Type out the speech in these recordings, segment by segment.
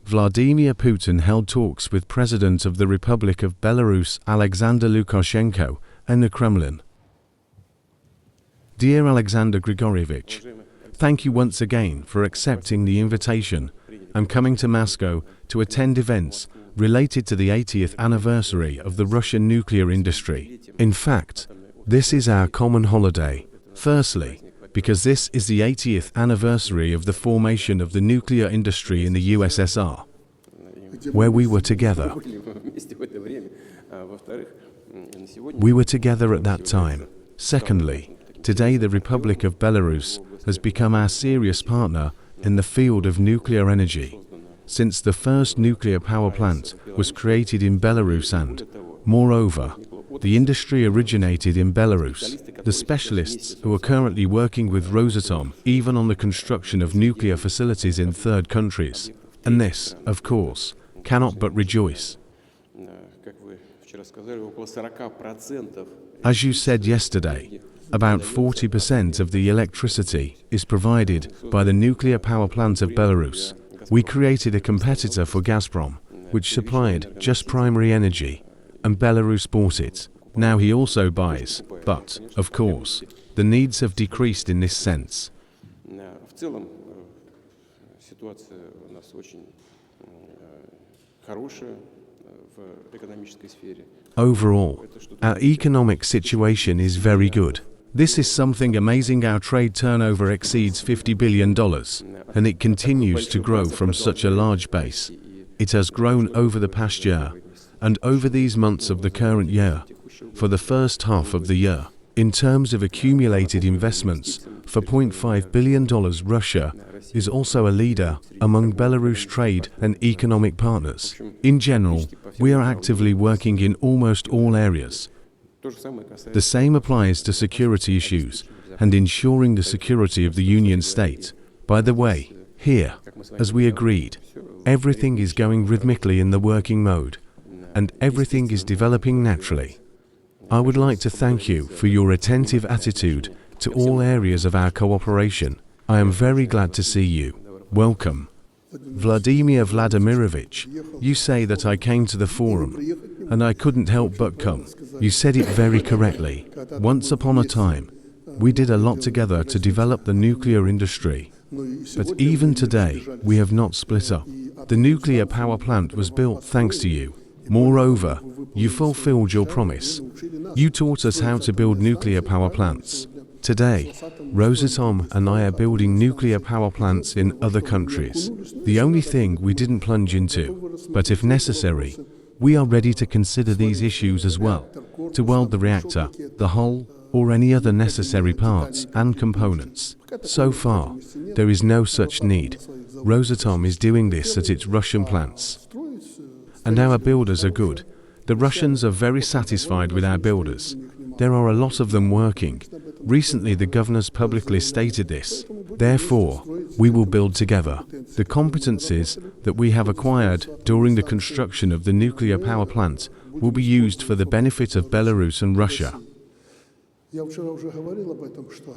Vladimir Putin held talks with President of the Republic of Belarus, Alexander Lukashenko, in the Kremlin. Dear Alexander Grigorievich, thank you once again for accepting the invitation. I'm coming to Moscow to attend events related to the 80th anniversary of the Russian nuclear industry. In fact, this is our common holiday. Firstly, because this is the 80th anniversary of the formation of the nuclear industry in the USSR, where we were together. We were together at that time. Secondly, today the Republic of Belarus has become our serious partner in the field of nuclear energy, since the first nuclear power plant was created in Belarus and, moreover, the industry originated in Belarus. The specialists who are currently working with Rosatom even on the construction of nuclear facilities in third countries. And this, of course, cannot but rejoice. As you said yesterday, about 40% of the electricity is provided by the nuclear power plant of Belarus. We created a competitor for Gazprom, which supplied just primary energy, and Belarus bought it. Now he also buys, but, of course, the needs have decreased in this sense. Overall, our economic situation is very good. This is something amazing. Our trade turnover exceeds $50 billion, and it continues to grow from such a large base. It has grown over the past year, and over these months of the current year, for the first half of the year. In terms of accumulated investments, for $0.5 billion, Russia is also a leader among Belarus trade and economic partners. In general, we are actively working in almost all areas. The same applies to security issues and ensuring the security of the Union State. By the way, here, as we agreed, everything is going rhythmically in the working mode, and everything is developing naturally. I would like to thank you for your attentive attitude to all areas of our cooperation. I am very glad to see you. Welcome. Vladimir Vladimirovich, you say that I came to the forum, and I couldn't help but come. You said it very correctly. Once upon a time, we did a lot together to develop the nuclear industry. But even today, we have not split up. The nuclear power plant was built thanks to you. Moreover, you fulfilled your promise. You taught us how to build nuclear power plants. Today, Rosatom and I are building nuclear power plants in other countries. The only thing we didn't plunge into, but if necessary, we are ready to consider these issues as well, to weld the reactor, the hull, or any other necessary parts and components. So far, there is no such need. Rosatom is doing this at its Russian plants. And our builders are good. The Russians are very satisfied with our builders. There are a lot of them working. Recently the governors publicly stated this. Therefore, we will build together. The competencies that we have acquired during the construction of the nuclear power plant will be used for the benefit of Belarus and Russia.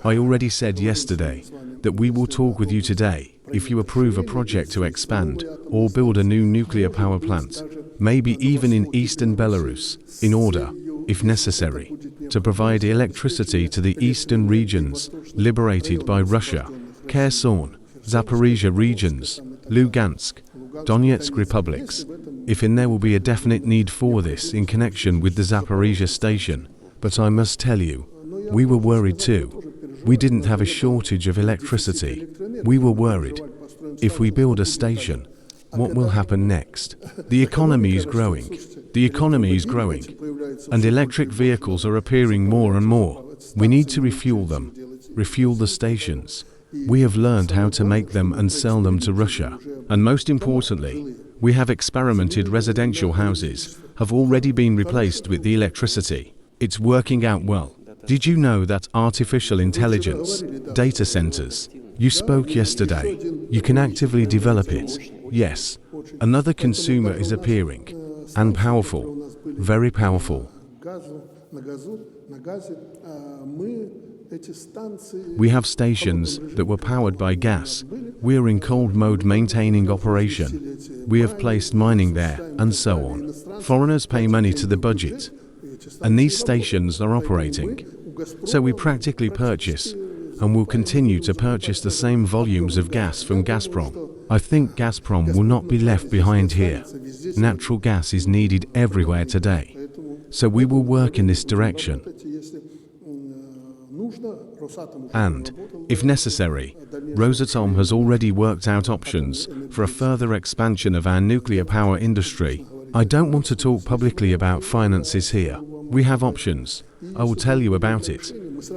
I already said yesterday that we will talk with you today if you approve a project to expand or build a new nuclear power plant, maybe even in eastern Belarus, in order, if necessary, to provide electricity to the eastern regions liberated by Russia, Kherson, Zaporizhia regions, Lugansk, Donetsk republics, if in there will be a definite need for this in connection with the Zaporizhia station. But I must tell you, we were worried too. We didn't have a shortage of electricity. We were worried. If we build a station, what will happen next? The economy is growing. The economy is growing. And electric vehicles are appearing more and more. We need to refuel them. Refuel the stations. We have learned how to make them and sell them to Russia. And most importantly, we have experimented. Residential houses have already been replaced with the electricity. It's working out well. Did you know that artificial intelligence, data centers, you spoke yesterday, you can actively develop it? Yes, another consumer is appearing, and powerful, very powerful. We have stations that were powered by gas. We are in cold mode maintaining operation. We have placed mining there, and so on. Foreigners pay money to the budget, and these stations are operating. So we practically purchase, and will continue to purchase the same volumes of gas from Gazprom. I think Gazprom will not be left behind here. Natural gas is needed everywhere today. So we will work in this direction. And, if necessary, Rosatom has already worked out options for a further expansion of our nuclear power industry. I don't want to talk publicly about finances here. We have options. I will tell you about it.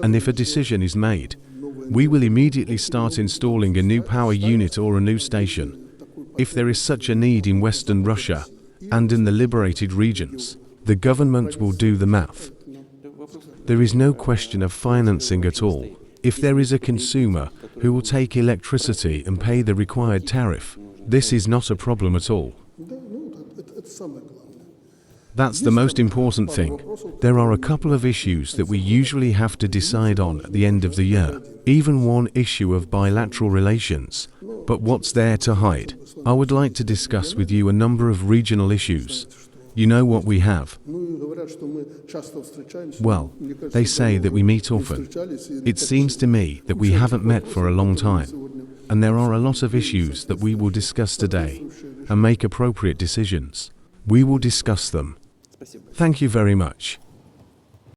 And if a decision is made, we will immediately start installing a new power unit or a new station. If there is such a need in Western Russia and in the liberated regions, the government will do the math. There is no question of financing at all. If there is a consumer who will take electricity and pay the required tariff, this is not a problem at all. That's the most important thing. There are a couple of issues that we usually have to decide on at the end of the year, even one issue of bilateral relations. But what's there to hide? I would like to discuss with you a number of regional issues. You know what we have? Well, they say that we meet often. It seems to me that we haven't met for a long time. And there are a lot of issues that we will discuss today and make appropriate decisions. We will discuss them. Thank you very much.